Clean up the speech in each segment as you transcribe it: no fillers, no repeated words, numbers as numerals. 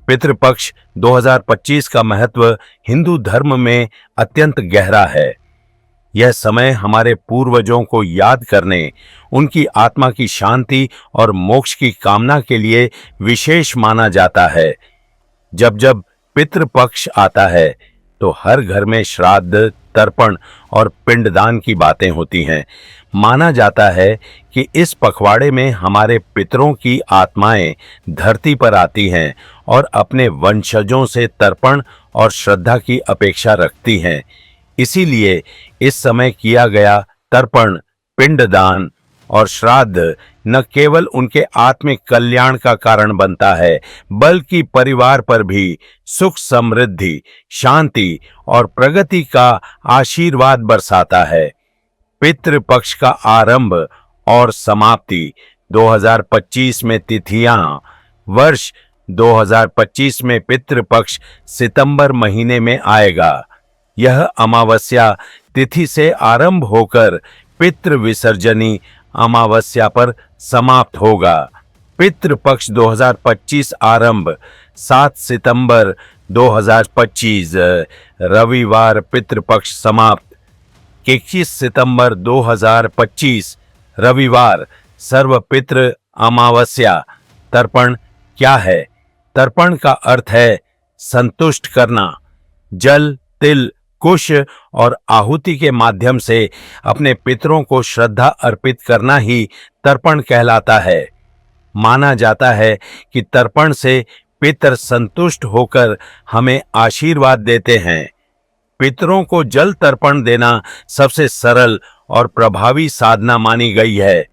पितृपक्ष 2025 का महत्व हिंदू धर्म में अत्यंत गहरा है। यह समय हमारे पूर्वजों को याद करने, उनकी आत्मा की शांति और मोक्ष की कामना के लिए विशेष माना जाता है। जब जब पितृपक्ष आता है तो हर घर में श्राद्ध, तर्पण और पिंडदान की बातें होती हैं। माना जाता है कि इस पखवाड़े में हमारे पितरों की आत्माएं धरती पर आती हैं और अपने वंशजों से तर्पण और श्रद्धा की अपेक्षा रखती हैं। इसीलिए इस समय किया गया तर्पण, पिंडदान और श्राद्ध न केवल उनके आत्मिक कल्याण का कारण बनता है, बल्कि परिवार पर भी सुख, समृद्धि, शांति और प्रगति का आशीर्वाद बरसाता है। पितृपक्ष का आरंभ और समाप्ति 2025 में तिथियां। वर्ष 2025 में पितृपक्ष सितंबर महीने में आएगा। यह अमावस्या तिथि से आरंभ होकर पितृ विसर्जनी अमावस्या पर समाप्त होगा। पितृपक्ष 2025 आरंभ 7 सितंबर 2025, रविवार पितृपक्ष समाप्त 21 सितंबर 2025, रविवार सर्वपितृ अमावस्या। तर्पण क्या है? तर्पण का अर्थ है संतुष्ट करना। जल, तिल, कुश और आहुति के माध्यम से अपने पितरों को श्रद्धा अर्पित करना ही तर्पण कहलाता है। माना जाता है कि तर्पण से पितर संतुष्ट होकर हमें आशीर्वाद देते हैं। पितरों को जल तर्पण देना सबसे सरल और प्रभावी साधना मानी गई है।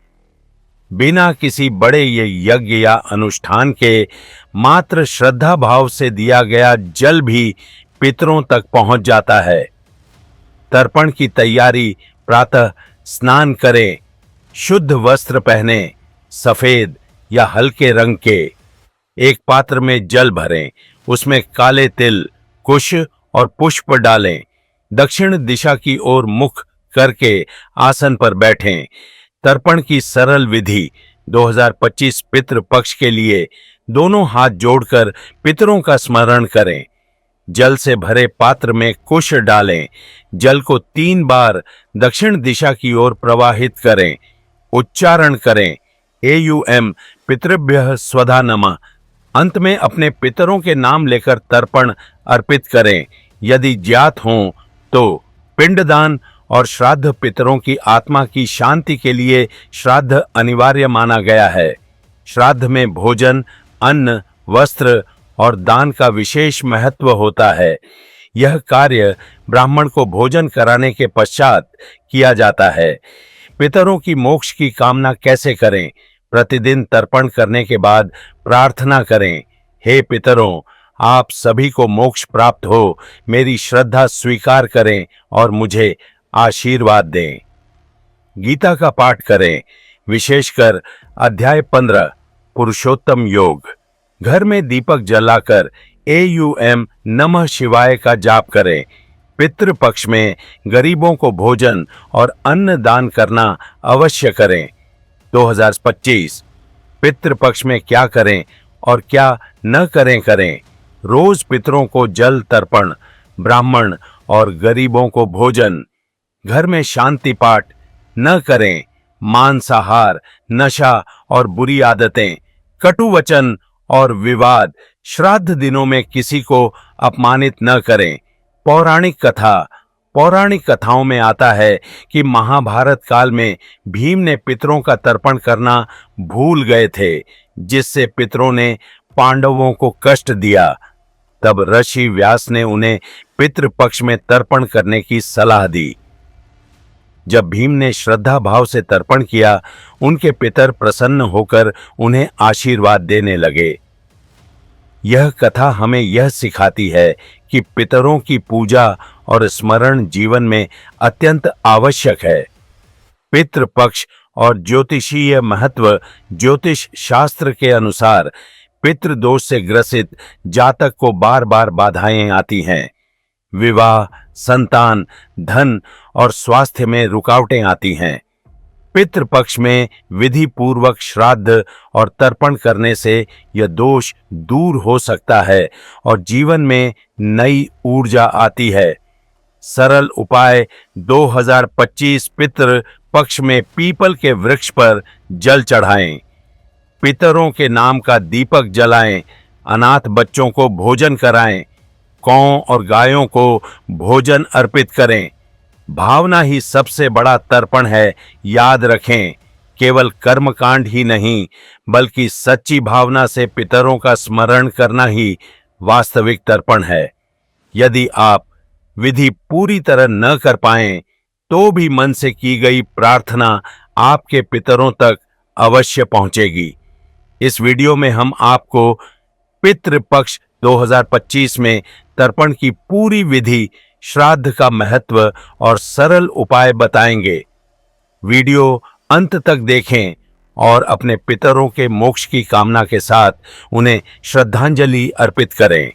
बिना किसी बड़े यज्ञ या अनुष्ठान के मात्र श्रद्धा भाव से दिया गया जल भी पितरों तक पहुंच जाता है। तर्पण की तैयारी: प्रातः स्नान करें, शुद्ध वस्त्र पहने, सफेद या हल्के रंग के। एक पात्र में जल भरें, उसमें काले तिल, कुश और पुष्प डालें। दक्षिण दिशा की ओर मुख करके आसन पर बैठें। तर्पण की सरल विधि: 2025 पितृपक्ष के लिए दोनों हाथ जोड़कर पितरों का स्मरण करें। जल से भरे पात्र में कुश डालें। जल को 3 बार दक्षिण दिशा की ओर प्रवाहित करें। उच्चारण करें एयुएम पितृभ्यः स्वधा नमः। अंत में अपने पितरों के नाम लेकर तर्पण अर्पित करें। यदि ज्ञात हों तो पिंडदान और श्राद्ध पितरों की आत्मा की शांति के लिए श्राद्ध अनिवार्य माना गया है। श्राद्ध में भोजन, अन्न, वस्त्र और दान का विशेष महत्व होता है। यह कार्य ब्राह्मण को भोजन कराने के पश्चात किया जाता है। पितरों की मोक्ष की कामना कैसे करें? प्रतिदिन तर्पण करने के बाद प्रार्थना करें, हे पितरों, आप सभी को मोक्ष प्राप्त हो, मेरी श्रद्धा स्वीकार करें और मुझे आशीर्वाद दें। गीता का पाठ करें, विशेषकर अध्याय 15 पुरुषोत्तम योग। घर में दीपक जलाकर एयुएम नमः शिवाय का जाप करें। पितृपक्ष में गरीबों को भोजन और अन्न दान करना अवश्य करें। 2025 पितृपक्ष में क्या करें और क्या न करें? रोज पितरों को जल तर्पण, ब्राह्मण और गरीबों को भोजन। घर में शांति पाठ न करें। मांसाहार, नशा और बुरी आदतें, कटु वचन और विवाद। श्राद्ध दिनों में किसी को अपमानित न करें। पौराणिक कथाओं में आता है कि महाभारत काल में भीम ने पितरों का तर्पण करना भूल गए थे, जिससे पितरों ने पांडवों को कष्ट दिया। तब ऋषि व्यास ने उन्हें पितृपक्ष में तर्पण करने की सलाह दी। जब भीम ने श्रद्धा भाव से तर्पण किया, उनके पितर प्रसन्न होकर उन्हें आशीर्वाद देने लगे। यह कथा हमें यह सिखाती है कि पितरों की पूजा और स्मरण जीवन में अत्यंत आवश्यक है। पितृपक्ष और ज्योतिषीय महत्व: ज्योतिष शास्त्र के अनुसार पितृदोष से ग्रसित जातक को बार बार बाधाएं आती हैं। विवाह, संतान, धन और स्वास्थ्य में रुकावटें आती हैं। पितृपक्ष में विधि पूर्वक श्राद्ध और तर्पण करने से यह दोष दूर हो सकता है और जीवन में नई ऊर्जा आती है। सरल उपाय 2025 पितृ पक्ष में पीपल के वृक्ष पर जल चढ़ाएं, पितरों के नाम का दीपक जलाएं, अनाथ बच्चों को भोजन कराएं, गौं और गायों को भोजन अर्पित करें। भावना ही सबसे बड़ा तर्पण है। याद रखें, केवल कर्मकांड ही नहीं बल्कि सच्ची भावना से पितरों का स्मरण करना ही वास्तविक तर्पण है। यदि आप विधि पूरी तरह न कर पाएं तो भी मन से की गई प्रार्थना आपके पितरों तक अवश्य पहुंचेगी। इस वीडियो में हम आपको पितृपक्ष 2025 में तर्पण की पूरी विधि, श्राद्ध का महत्व और सरल उपाय बताएंगे। वीडियो अंत तक देखें और अपने पितरों के मोक्ष की कामना के साथ उन्हें श्रद्धांजलि अर्पित करें।